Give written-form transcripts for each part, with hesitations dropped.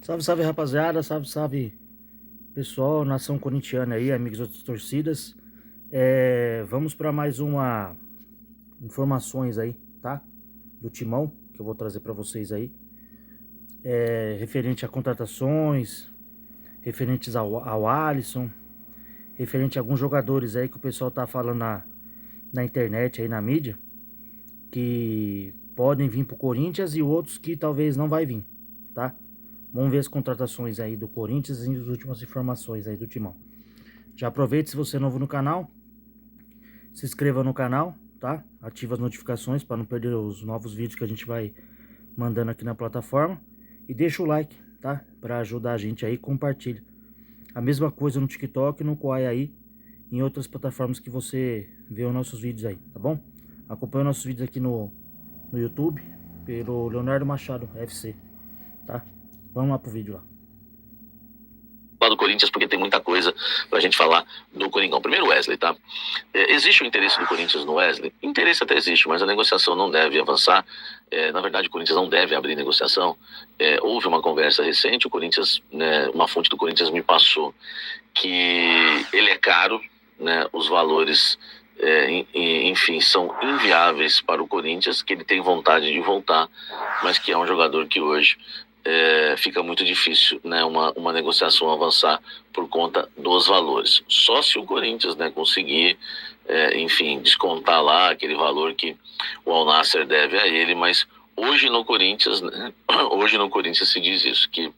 Salve, salve, rapaziada, salve, salve, pessoal, nação corintiana aí, amigos de outras torcidas. Vamos para mais uma informações aí, tá? Do Timão, que eu vou trazer para vocês aí. Referente a contratações, referentes ao Alisson, referente a alguns jogadores aí que o pessoal tá falando na internet aí, na mídia, que podem vir pro Corinthians e outros que talvez não vai vir, tá? Vamos ver as contratações aí do Corinthians e as últimas informações aí do Timão. Já aproveite, se você é novo no canal, se inscreva no canal, tá? Ativa as notificações para não perder os novos vídeos que a gente vai mandando aqui na plataforma. E deixa o like, tá? Para ajudar a gente aí, compartilha. A mesma coisa no TikTok, no Quai aí, em outras plataformas que você vê os nossos vídeos aí, tá bom? Acompanhe nossos vídeos aqui no YouTube, pelo Leonardo Machado FC, tá? Vamos lá pro vídeo lá. Do Corinthians, porque tem muita coisa pra gente falar do Coringão. Primeiro, Wesley, tá? Existe o interesse do Corinthians no Wesley? Interesse até existe, mas a negociação não deve avançar. Na verdade, o Corinthians não deve abrir negociação. Houve uma conversa recente, o Corinthians, né, uma fonte do Corinthians me passou que ele é caro, né, os valores, enfim, são inviáveis para o Corinthians, que ele tem vontade de voltar, mas que é um jogador que hoje fica muito difícil, né, uma negociação avançar por conta dos valores. Só se o Corinthians, né, conseguir, enfim, descontar lá aquele valor que o Al Nassr deve a ele, mas hoje no Corinthians, né, hoje no Corinthians se diz isso, que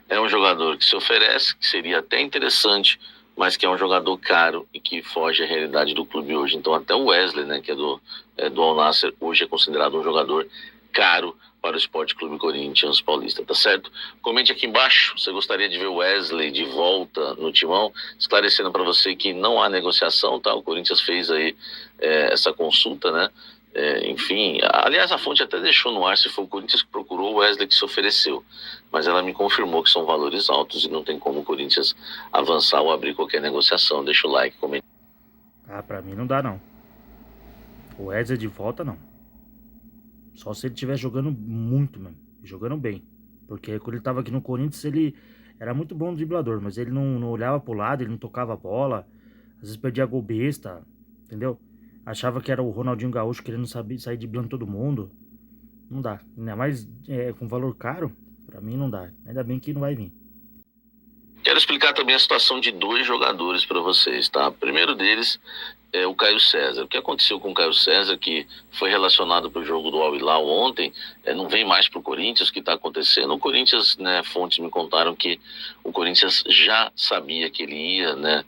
é um jogador que se oferece, que seria até interessante, mas que é um jogador caro e que foge à realidade do clube hoje. Então até o Wesley, né, que é do Al Nassr, hoje é considerado um jogador caro para o Esporte Clube Corinthians Paulista, tá certo? Comente aqui embaixo, você gostaria de ver o Wesley de volta no Timão, esclarecendo para você que não há negociação, tá? O Corinthians fez aí essa consulta, né? Enfim, aliás, a fonte até deixou no ar se foi o Corinthians que procurou, o Wesley que se ofereceu, mas ela me confirmou que são valores altos e não tem como o Corinthians avançar ou abrir qualquer negociação. Deixa o like, comente. Pra mim não dá não. O Wesley de volta não. Só se ele estiver jogando muito, mano. Jogando bem. Porque quando ele tava aqui no Corinthians, ele era muito bom no driblador, mas ele não olhava pro lado, ele não tocava a bola. Às vezes perdia gol besta, entendeu? Achava que era o Ronaldinho Gaúcho querendo sair driblando todo mundo. Não dá. Ainda mais com valor caro, pra mim não dá. Ainda bem que não vai vir. Quero explicar também a situação de dois jogadores para vocês, tá? O primeiro deles é o Caio César. O que aconteceu com o Caio César, que foi relacionado para o jogo do Al Hilal ontem, não vem mais para o Corinthians. O que está acontecendo? O Corinthians, né, fontes me contaram que o Corinthians já sabia que ele ia, né,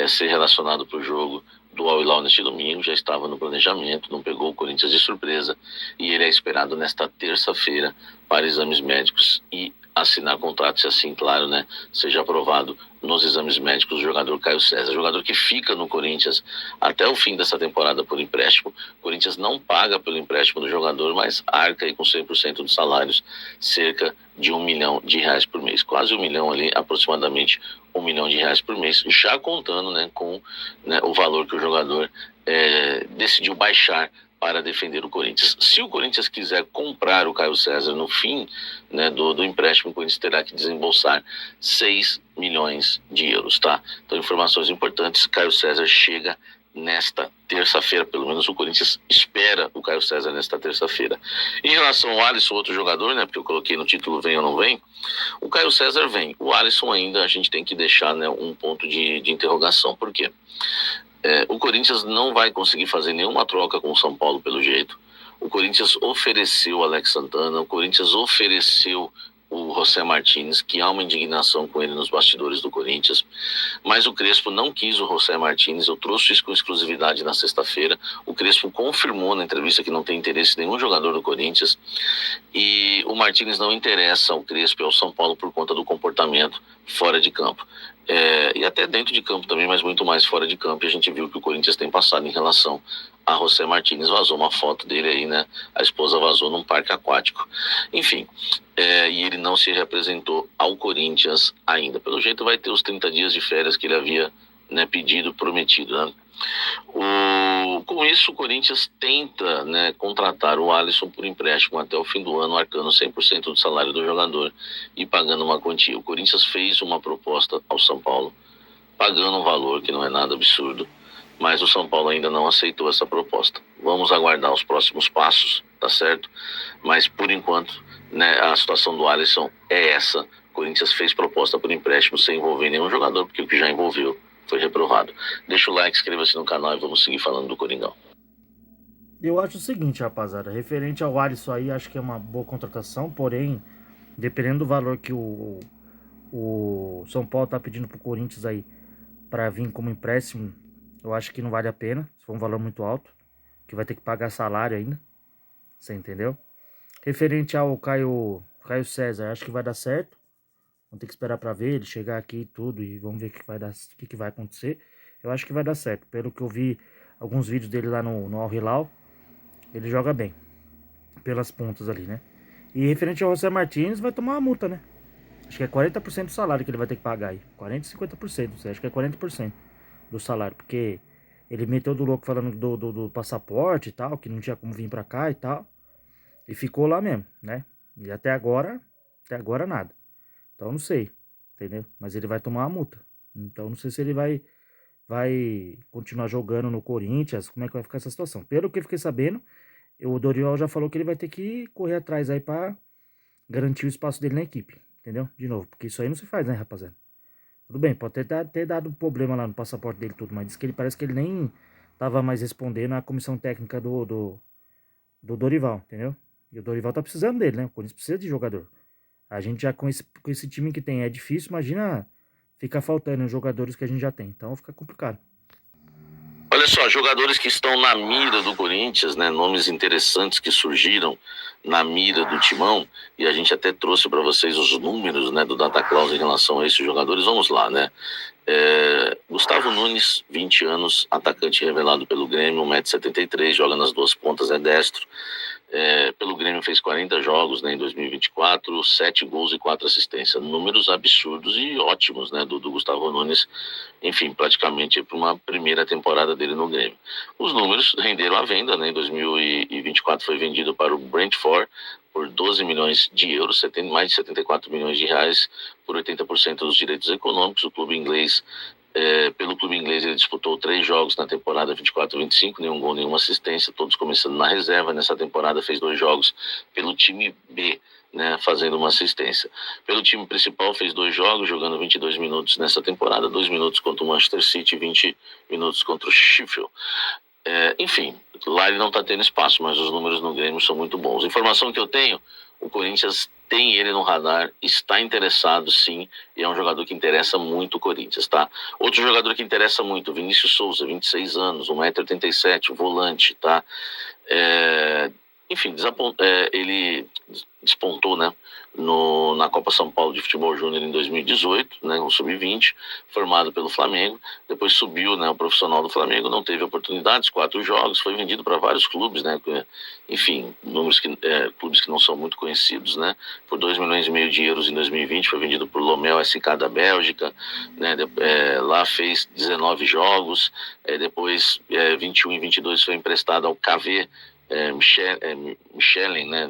ser relacionado para o jogo do Al Hilal neste domingo, já estava no planejamento, não pegou o Corinthians de surpresa, e ele é esperado nesta terça-feira para exames médicos e assinar contrato, se assim, claro, né, seja aprovado nos exames médicos do jogador Caio César, jogador que fica no Corinthians até o fim dessa temporada por empréstimo. O Corinthians não paga pelo empréstimo do jogador, mas arca aí com 100% dos salários, cerca de R$1 milhão por mês, quase 1 milhão ali, aproximadamente R$1 milhão por mês, já contando, né, com, né, o valor que o jogador decidiu baixar para defender o Corinthians. Se o Corinthians quiser comprar o Caio César no fim, né, do empréstimo, o Corinthians terá que desembolsar 6 milhões de euros, tá? Então, informações importantes: Caio César chega nesta terça-feira, pelo menos o Corinthians espera o Caio César nesta terça-feira. Em relação ao Alisson, outro jogador, né, porque eu coloquei no título vem ou não vem, o Caio César vem. O Alisson ainda a gente tem que deixar, né, um ponto de interrogação. Por quê? O Corinthians não vai conseguir fazer nenhuma troca com o São Paulo pelo jeito. O Corinthians ofereceu o Alex Santana, o Corinthians ofereceu o José Martins, que há uma indignação com ele nos bastidores do Corinthians, mas o Crespo não quis o José Martins. Eu trouxe isso com exclusividade na sexta-feira. O Crespo confirmou na entrevista que não tem interesse em nenhum jogador do Corinthians, e o Martins não interessa ao Crespo e ao São Paulo por conta do comportamento fora de campo. E até dentro de campo também, mas muito mais fora de campo. E a gente viu que o Corinthians tem passado em relação a José Martins. Vazou uma foto dele aí, né? A esposa vazou num parque aquático. Enfim, e ele não se representou ao Corinthians ainda. Pelo jeito vai ter os 30 dias de férias que ele havia, né, pedido, prometido, né? Com isso, o Corinthians tenta, né, contratar o Alisson por empréstimo até o fim do ano, arcando 100% do salário do jogador e pagando uma quantia. O Corinthians fez uma proposta ao São Paulo, pagando um valor que não é nada absurdo, mas o São Paulo ainda não aceitou essa proposta. Vamos aguardar os próximos passos, tá certo? Mas, por enquanto, né, a situação do Alisson é essa. O Corinthians fez proposta por empréstimo sem envolver nenhum jogador, porque o que já envolveu foi reprovado. Deixa o like, inscreva-se no canal e vamos seguir falando do Coringão. Eu acho o seguinte, rapaziada, referente ao Alisson aí, acho que é uma boa contratação, porém, dependendo do valor que o São Paulo tá pedindo pro Corinthians aí para vir como empréstimo, eu acho que não vale a pena, se for um valor muito alto, que vai ter que pagar salário ainda, você entendeu? Referente ao Caio César, acho que vai dar certo, vamos ter que esperar para ver ele chegar aqui e tudo, e vamos ver o que vai acontecer. Eu acho que vai dar certo, pelo que eu vi alguns vídeos dele lá no Al Hilal, ele joga bem, pelas pontas ali, né? E referente ao José Martins, vai tomar uma multa, né? Acho que é 40% do salário que ele vai ter que pagar aí. 40% e 50%, acho que é 40% do salário. Porque ele meteu do louco falando do passaporte e tal, que não tinha como vir pra cá e tal. E ficou lá mesmo, né? E até agora nada. Então não sei, entendeu? Mas ele vai tomar uma multa. Então não sei se ele vai continuar jogando no Corinthians, como é que vai ficar essa situação. Pelo que eu fiquei sabendo, o Dorival já falou que ele vai ter que correr atrás aí pra garantir o espaço dele na equipe, entendeu? De novo, porque isso aí não se faz, né, rapaziada? Tudo bem, pode ter dado problema lá no passaporte dele e tudo, mas diz que ele parece que ele nem tava mais respondendo à comissão técnica do Dorival, entendeu? E o Dorival tá precisando dele, né? O Corinthians precisa de jogador. A gente já com esse time que tem é difícil, imagina ficar faltando os jogadores que a gente já tem. Então fica complicado. Olha só, jogadores que estão na mira do Corinthians, né? Nomes interessantes que surgiram na mira do Timão, e a gente até trouxe para vocês os números, né, do Data Claus em relação a esses jogadores. Vamos lá, né? Gustavo Nunes, 20 anos, atacante revelado pelo Grêmio, 1,73 m, joga nas duas pontas, é destro. Pelo Grêmio fez 40 jogos, né, em 2024, 7 gols e 4 assistências. Números absurdos e ótimos, né, do Gustavo Nunes, enfim, praticamente para uma primeira temporada dele no Grêmio. Os números renderam a venda, né, em 2024 foi vendido para o Brentford por 12 milhões de euros, mais de 74 milhões de reais, por 80% dos direitos econômicos. O clube inglês, pelo clube inglês, ele disputou 3 jogos na temporada 24-25, nenhum gol, nenhuma assistência, todos começando na reserva. Nessa temporada fez 2 jogos pelo time B, né, fazendo uma assistência. Pelo time principal fez 2 jogos, jogando 22 minutos nessa temporada, 2 minutos contra o Manchester City, 20 minutos contra o Sheffield. Enfim, lá ele não está tendo espaço, mas os números no Grêmio são muito bons. Informação que eu tenho, o Corinthians tem ele no radar, está interessado sim, e é um jogador que interessa muito o Corinthians, tá? Outro jogador que interessa muito, Vinícius Souza, 26 anos, 1,87 m, volante, tá? Enfim, ele despontou, né, na Copa São Paulo de Futebol Júnior em 2018, né, um sub-20, formado pelo Flamengo. Depois subiu, né, o profissional do Flamengo, não teve oportunidades, 4 jogos, foi vendido para vários clubes, né, enfim, clubes que não são muito conhecidos, né, por 2,5 milhões de euros em 2020, foi vendido por Lomel SK da Bélgica, né, lá fez 19 jogos, depois 21 e 22 foi emprestado ao KV Mechelen, né,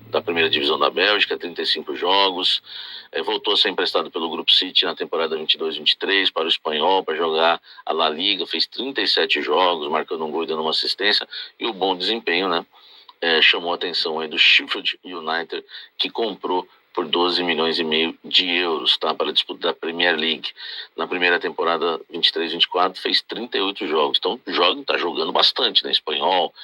da primeira divisão da Bélgica, 35 jogos, voltou a ser emprestado pelo Grupo City na temporada 22-23 para o Espanhol, para jogar a La Liga, fez 37 jogos, marcando um gol e dando uma assistência, e o bom desempenho, né, chamou a atenção aí do Sheffield United, que comprou por 12,5 milhões de euros, tá, para disputar a Premier League. Na primeira temporada 23-24 fez 38 jogos, então está jogando bastante, né, espanhol,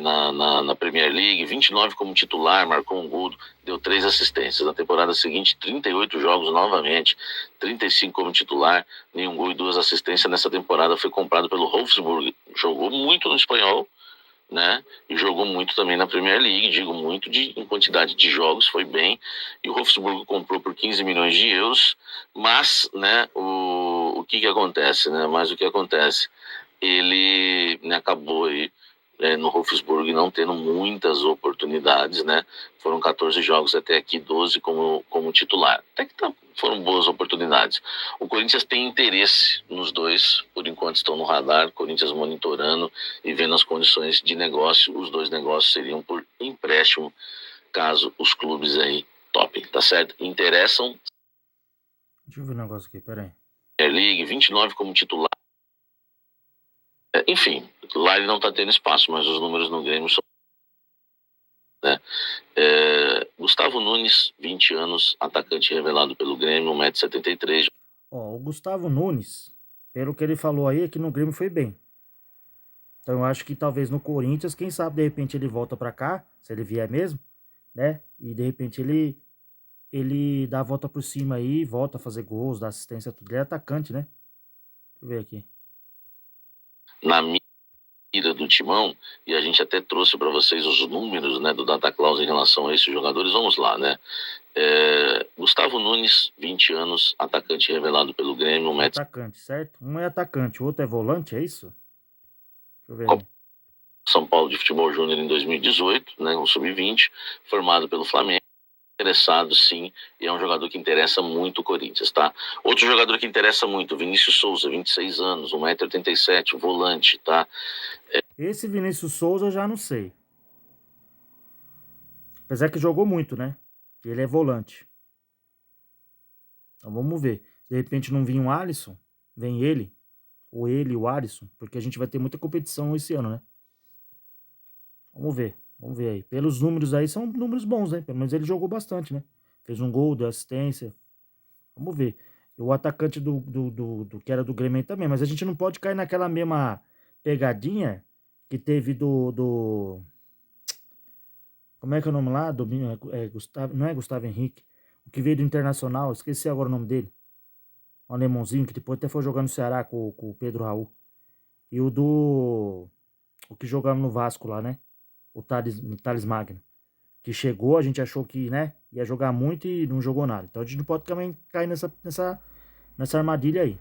na Premier League, 29 como titular, marcou um gol, deu 3 assistências. Na temporada seguinte, 38 jogos novamente, 35 como titular, nenhum gol e 2 assistências. Nessa temporada foi comprado pelo Wolfsburg, jogou muito no espanhol, né? E jogou muito também na Premier League, digo muito em quantidade de jogos, foi bem. E o Wolfsburg comprou por 15 milhões de euros, mas, né, o que acontece, né? Mas o que acontece? Ele, né, acabou aí no Wolfsburg não tendo muitas oportunidades, né? Foram 14 jogos até aqui, 12 como titular. Até que foram boas oportunidades. O Corinthians tem interesse nos dois, por enquanto estão no radar, o Corinthians monitorando e vendo as condições de negócio. Os dois negócios seriam por empréstimo, caso os clubes aí topem, tá certo? Interessam. Deixa eu ver um negócio aqui, peraí. Premier League, 29 como titular. Enfim, lá ele não tá tendo espaço, mas os números no Grêmio são, né? Gustavo Nunes, 20 anos, atacante revelado pelo Grêmio, 1,73 m. Ó, o Gustavo Nunes, pelo que ele falou aí, aqui no Grêmio foi bem. Então eu acho que talvez no Corinthians, quem sabe de repente ele volta pra cá, se ele vier mesmo, né? E de repente ele dá a volta por cima aí, volta a fazer gols, dá assistência, tudo. Ele é atacante, né? Deixa eu ver aqui. Na mira do Timão, e a gente até trouxe para vocês os números, né, do Data Claus em relação a esses jogadores. Vamos lá, né? Gustavo Nunes, 20 anos, atacante revelado pelo Grêmio, Atacante, certo? Um é atacante, o outro é volante, é isso? Deixa eu ver aí. São Paulo de Futebol Júnior em 2018, né, um sub-20, formado pelo Flamengo. Interessado, sim, e é um jogador que interessa muito o Corinthians, tá? Outro jogador que interessa muito, Vinícius Souza, 26 anos, 1,87 m, volante, tá? Esse Vinícius Souza eu já não sei. Apesar que jogou muito, né? Ele é volante. Então vamos ver. De repente não vem um Alisson, vem ele, ou ele, o Alisson, porque a gente vai ter muita competição esse ano, né? Vamos ver aí. Pelos números aí, são números bons, né? Pelo menos ele jogou bastante, né? Fez um gol, deu assistência. Vamos ver. O atacante do que era do Grêmio também, mas a gente não pode cair naquela mesma pegadinha que teve como é que é o nome lá? Gustavo, não é Gustavo Henrique. O que veio do Internacional, esqueci agora o nome dele. Um alemãozinho que depois até foi jogar no Ceará com o Pedro Raul. E o que jogava no Vasco lá, né? O Thales Magno. Que chegou, a gente achou que, né, ia jogar muito e não jogou nada. Então a gente não pode também cair nessa armadilha aí.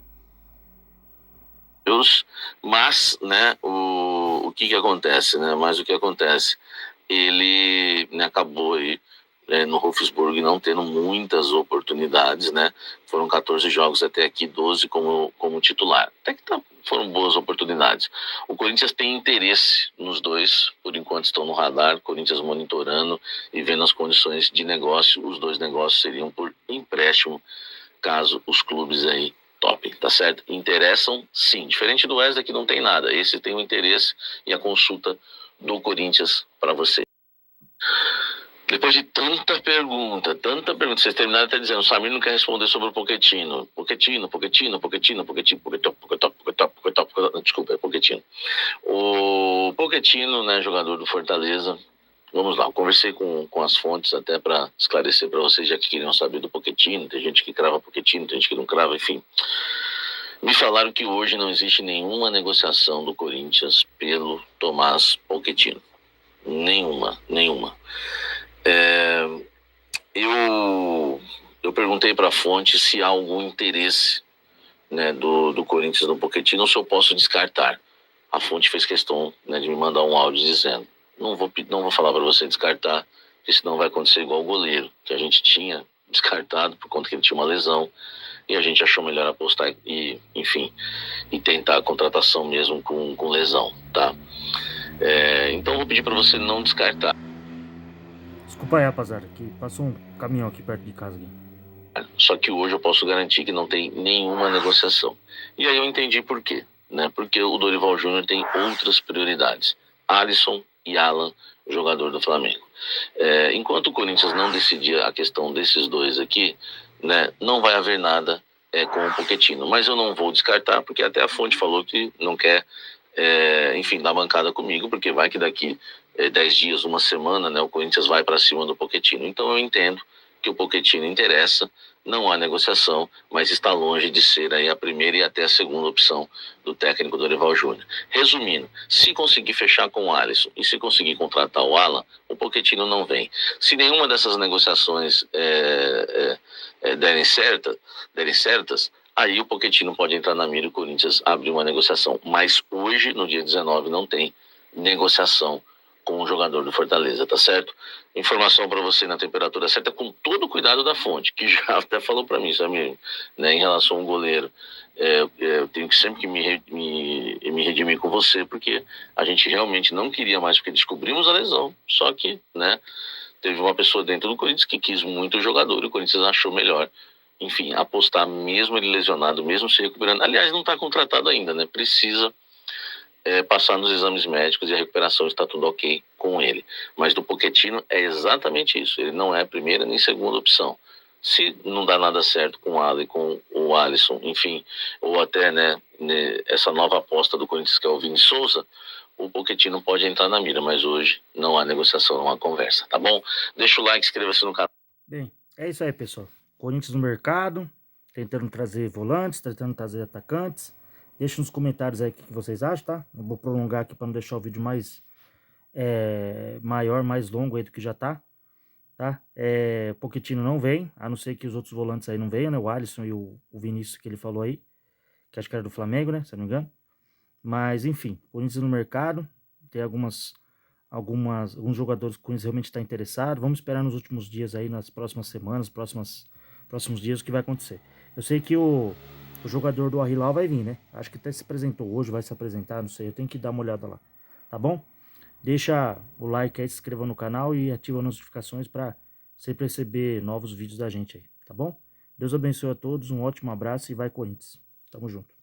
Mas, né, o que acontece, né? Mas o que acontece? Ele, né, acabou aí, no Wolfsburg não tendo muitas oportunidades, né? Foram 14 jogos até aqui, 12 como titular. Até que foram boas oportunidades. O Corinthians tem interesse nos dois, por enquanto estão no radar, o Corinthians monitorando e vendo as condições de negócio. Os dois negócios seriam por empréstimo, caso os clubes aí topem, tá certo? Interessam, sim. Diferente do Wesley, que não tem nada. Esse tem o interesse e a consulta do Corinthians para você. Depois de tanta pergunta, vocês terminaram até dizendo, o Samir não quer responder sobre o Pochettino. Desculpa, é Pochettino. O Pochettino, né, jogador do Fortaleza, vamos lá, eu conversei com as fontes até para esclarecer para vocês, já que queriam saber do Pochettino, tem gente que crava Pochettino, tem gente que não crava, enfim. Me falaram que hoje não existe nenhuma negociação do Corinthians pelo Tomás Pochettino. Nenhuma. Eu perguntei para a fonte se há algum interesse, né, do Corinthians no Pochettino ou se eu posso descartar. A fonte fez questão, né, de me mandar um áudio dizendo: não vou falar para você descartar, porque senão vai acontecer igual o goleiro, que a gente tinha descartado por conta que ele tinha uma lesão e a gente achou melhor apostar e, enfim, e tentar a contratação mesmo com lesão, tá? Então eu vou pedir para você não descartar. Desculpa aí, rapaziada, que passou um caminhão aqui perto de casa. Só que hoje eu posso garantir que não tem nenhuma negociação. E aí eu entendi por quê, né? Porque o Dorival Júnior tem outras prioridades. Alisson e Alan, jogador do Flamengo. Enquanto o Corinthians não decidir a questão desses dois aqui, né, não vai haver nada com o Pochettino. Mas eu não vou descartar, porque até a fonte falou que não quer, enfim, dar bancada comigo, porque vai que daqui 10 dias, uma semana, né, o Corinthians vai para cima do Pochettino. Então eu entendo que o Pochettino interessa, não há negociação, mas está longe de ser aí a primeira e até a segunda opção do técnico Dorival Júnior. Resumindo, se conseguir fechar com o Alisson e se conseguir contratar o Alan, o Pochettino não vem. Se nenhuma dessas negociações derem certas, aí o Pochettino pode entrar na mira e o Corinthians abrir uma negociação. Mas hoje, no dia 19, não tem negociação com o jogador do Fortaleza, tá certo? Informação para você na temperatura certa, com todo o cuidado da fonte, que já até falou para mim, Samir, né, em relação ao goleiro. Eu tenho que sempre que me redimir com você, porque a gente realmente não queria mais, porque descobrimos a lesão, só que, né, teve uma pessoa dentro do Corinthians que quis muito o jogador, e o Corinthians achou melhor, enfim, apostar mesmo ele lesionado, mesmo se recuperando. Aliás, não está contratado ainda, né, precisa passar nos exames médicos e a recuperação está tudo ok com ele. Mas do Pochettino é exatamente isso. Ele não é a primeira nem segunda opção. Se não dá nada certo com o Ali, com o Alisson, enfim, ou até essa nova aposta do Corinthians que é o Vini Souza, o Pochettino pode entrar na mira, mas hoje não há negociação, não há conversa, tá bom? Deixa o like, inscreva-se no canal. Bem, é isso aí, pessoal. Corinthians no mercado, tentando trazer volantes, tentando trazer atacantes. Deixa nos comentários aí o que vocês acham, tá? Eu vou prolongar aqui para não deixar o vídeo mais maior, mais longo aí do que já tá. O Pochettino não vem, a não ser que os outros volantes aí não venham, né? O Alisson e o Vinícius que ele falou aí, que acho que era do Flamengo, né? Se eu não me engano. Mas, enfim, Corinthians no mercado, tem alguns jogadores que o Corinthians realmente está interessado. Vamos esperar nos últimos dias aí, nas próximas semanas, próximos dias, o que vai acontecer. Eu sei que o jogador do Al Hilal vai vir, né? Acho que até se apresentou hoje, vai se apresentar, não sei. Eu tenho que dar uma olhada lá, tá bom? Deixa o like aí, se inscreva no canal e ativa as notificações para sempre receber novos vídeos da gente aí, tá bom? Deus abençoe a todos, um ótimo abraço e vai Corinthians. Tamo junto.